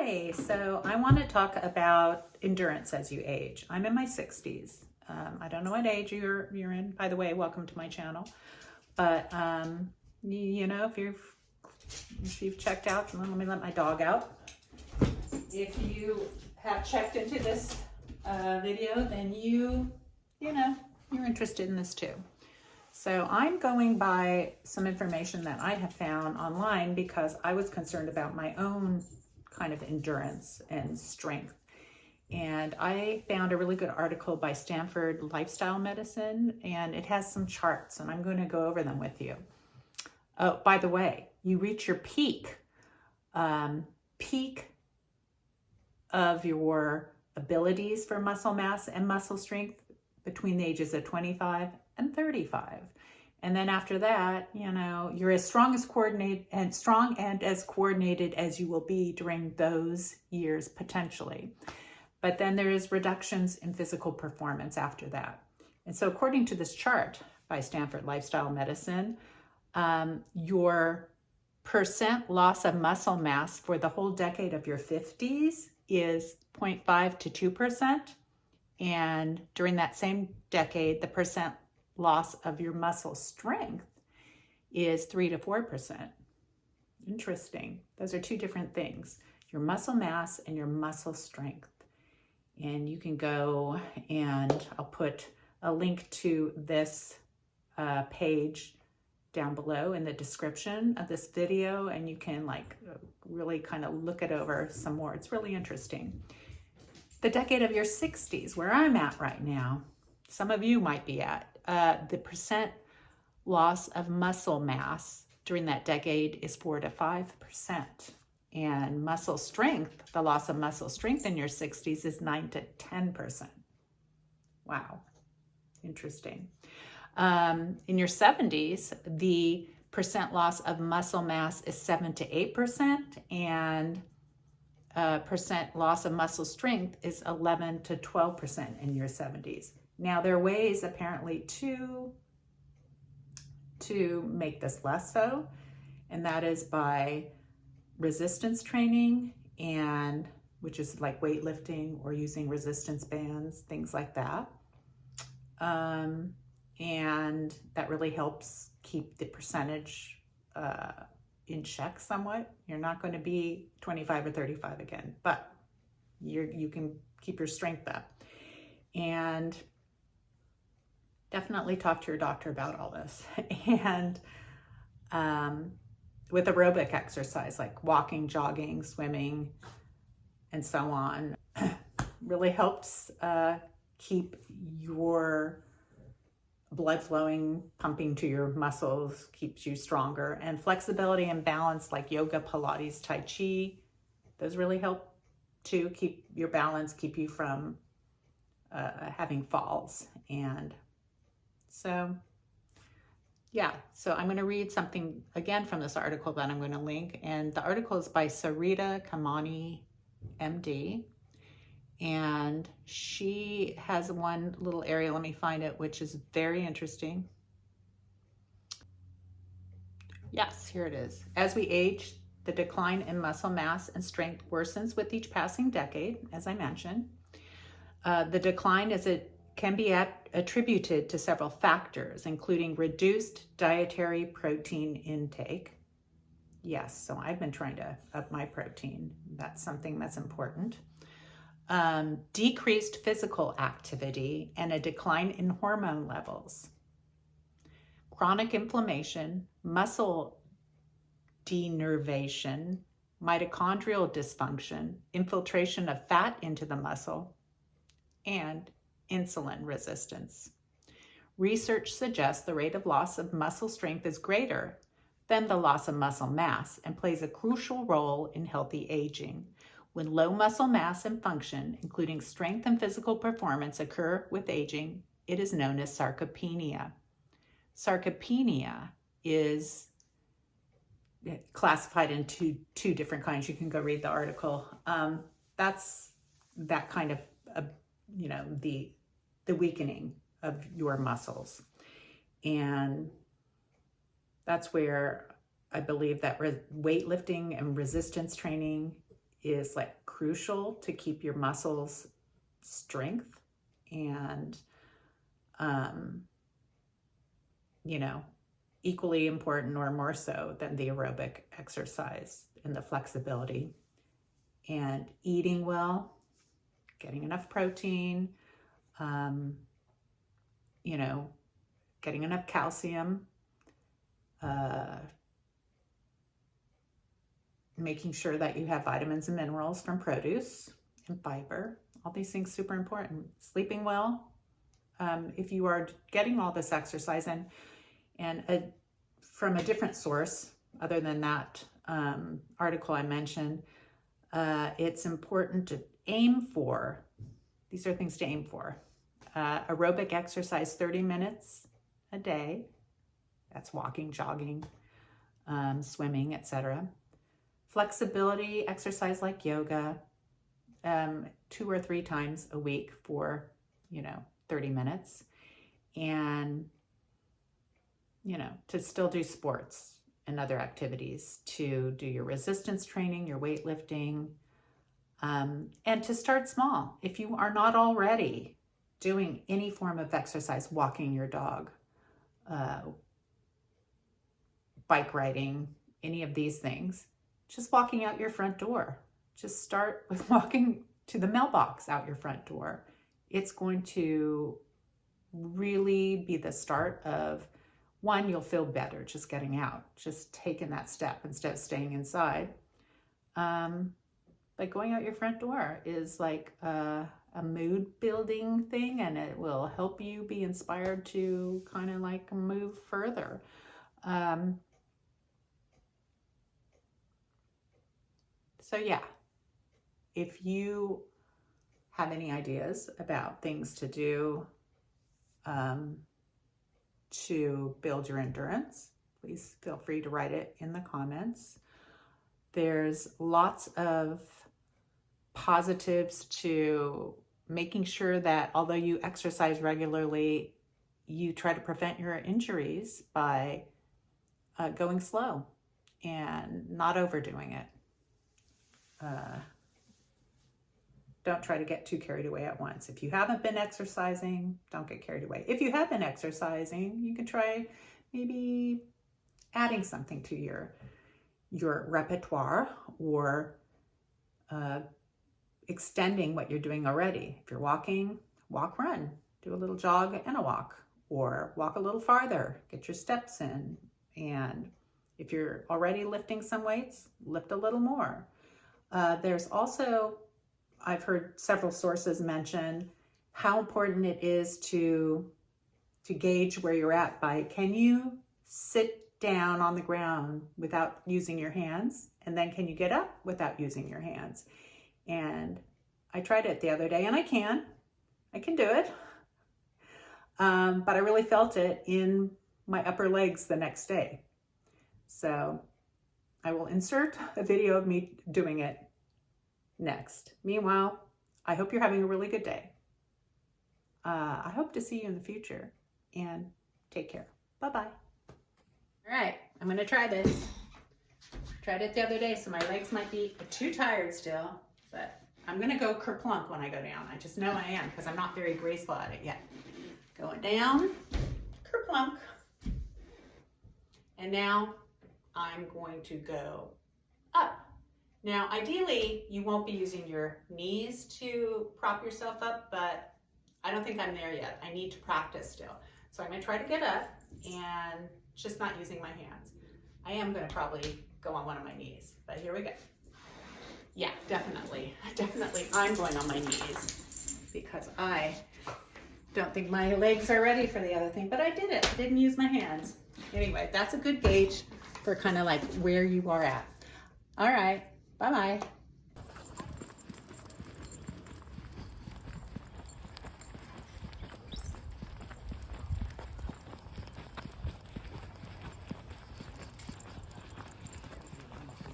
Hi, so I want to talk about endurance as you age. I'm in my 60s. I don't know what age you're in. By the way, welcome to my channel. But you know, if you've checked out, let me let my dog out. If you have checked into this video, then you know you're interested in this too. So I'm going by some information that I have found online because I was concerned about my own kind of endurance and strength. And I found a really good article by Stanford Lifestyle Medicine, and it has some charts, and I'm going to go over them with you. Oh, by the way, you reach your peak of your abilities for muscle mass and muscle strength between the ages of 25 and 35. And then after that, you know, you're as strong and as coordinated as you will be during those years potentially. But then there is reductions in physical performance after that. And so according to this chart by Stanford Lifestyle Medicine, your percent loss of muscle mass for the whole decade of your 50s is 0.5 to 2%. And during that same decade, the percent loss of your muscle strength is 3 to 4%. Interesting. Those are two different things, your muscle mass and your muscle strength. And you can go, and I'll put a link to this page down below in the description of this video, and you can really kind of look it over some more. It's really interesting. The decade of your 60s, where I'm at right now, some of you might be at, the percent loss of muscle mass during that decade is 4 to 5%. And muscle strength, the loss of muscle strength in your 60s is 9 to 10%. Wow, interesting. In your 70s, the percent loss of muscle mass is 7 to 8%, and percent loss of muscle strength is 11 to 12% in your 70s. Now, there are ways apparently to make this less so, and that is by resistance training, and which is like weightlifting or using resistance bands, things like that. And that really helps keep the percentage in check somewhat. You're not going to be 25 or 35 again, but you can keep your strength up. And definitely talk to your doctor about all this. And with aerobic exercise like walking, jogging, swimming, and so on, really helps keep your blood flowing, pumping to your muscles, keeps you stronger. And flexibility and balance like yoga, Pilates, Tai Chi, those really help to keep your balance, keep you from having falls. And so, yeah, so I'm going to read something again from this article that I'm going to link. And the article is by Sarita Khemani, MD. And she has one little area, let me find it, which is very interesting. Yes, here it is. As we age, the decline in muscle mass and strength worsens with each passing decade, as I mentioned. The decline can be attributed to several factors, including reduced dietary protein intake. Yes, so I've been trying to up my protein. That's something that's important. Decreased physical activity and a decline in hormone levels. Chronic inflammation, muscle denervation, mitochondrial dysfunction, infiltration of fat into the muscle, and insulin resistance. Research suggests the rate of loss of muscle strength is greater than the loss of muscle mass and plays a crucial role in healthy aging. When low muscle mass and function, including strength and physical performance, occur with aging, it is known as sarcopenia. Sarcopenia is classified into two different kinds. You can go read the article. That's that kind of, the weakening of your muscles. And that's where I believe that weightlifting and resistance training is like crucial to keep your muscles strength and, you know, equally important or more so than the aerobic exercise and the flexibility. And eating well, getting enough protein, you know, getting enough calcium, making sure that you have vitamins and minerals from produce and fiber. All these things super important. Sleeping well. If you are getting all this exercise and from a different source other than that article I mentioned, it's important to aim for, these are things to aim for. Aerobic exercise 30 minutes a day. That's walking, jogging, swimming, etc. Flexibility exercise like yoga, 2 or 3 times a week for, 30 minutes. And, to still do sports and other activities, to do your resistance training, your weightlifting, and to start small. If you are not already doing any form of exercise, walking your dog, bike riding, any of these things, just walking out your front door. Just start with walking to the mailbox out your front door. It's going to really be the start of, one, you'll feel better just getting out, just taking that step instead of staying inside. Like going out your front door is like a mood building thing, and it will help you be inspired to kind of like move further. So yeah, if you have any ideas about things to do to build your endurance, please feel free to write it in the comments. There's lots of positives to making sure that although you exercise regularly, you try to prevent your injuries by going slow and not overdoing it. Don't try to get too carried away at once. If you haven't been exercising, don't get carried away. If you have been exercising, you can try maybe adding something to your repertoire, or extending what you're doing already. If you're walking, walk, run, do a little jog and a walk, or walk a little farther, get your steps in. And if you're already lifting some weights, lift a little more. There's also, I've heard several sources mention how important it is to gauge where you're at by, can you sit down on the ground without using your hands? And then can you get up without using your hands? And I tried it the other day, and I can do it. But I really felt it in my upper legs the next day. So I will insert a video of me doing it next. Meanwhile, I hope you're having a really good day. I hope to see you in the future, and take care. Bye-bye. All right, I'm gonna try this. Tried it the other day, so my legs might be too tired still, but I'm gonna go kerplunk when I go down. I just know I am, because I'm not very graceful at it yet. Going down, kerplunk. And now I'm going to go up. Now, ideally, you won't be using your knees to prop yourself up, but I don't think I'm there yet. I need to practice still. So I'm gonna try to get up and just not using my hands. I am gonna probably go on one of my knees, but here we go. Yeah, definitely I'm going on my knees, because I don't think my legs are ready for the other thing, but I did it. I didn't use my hands. Anyway, that's a good gauge for kind of like where you are at. All right, bye-bye.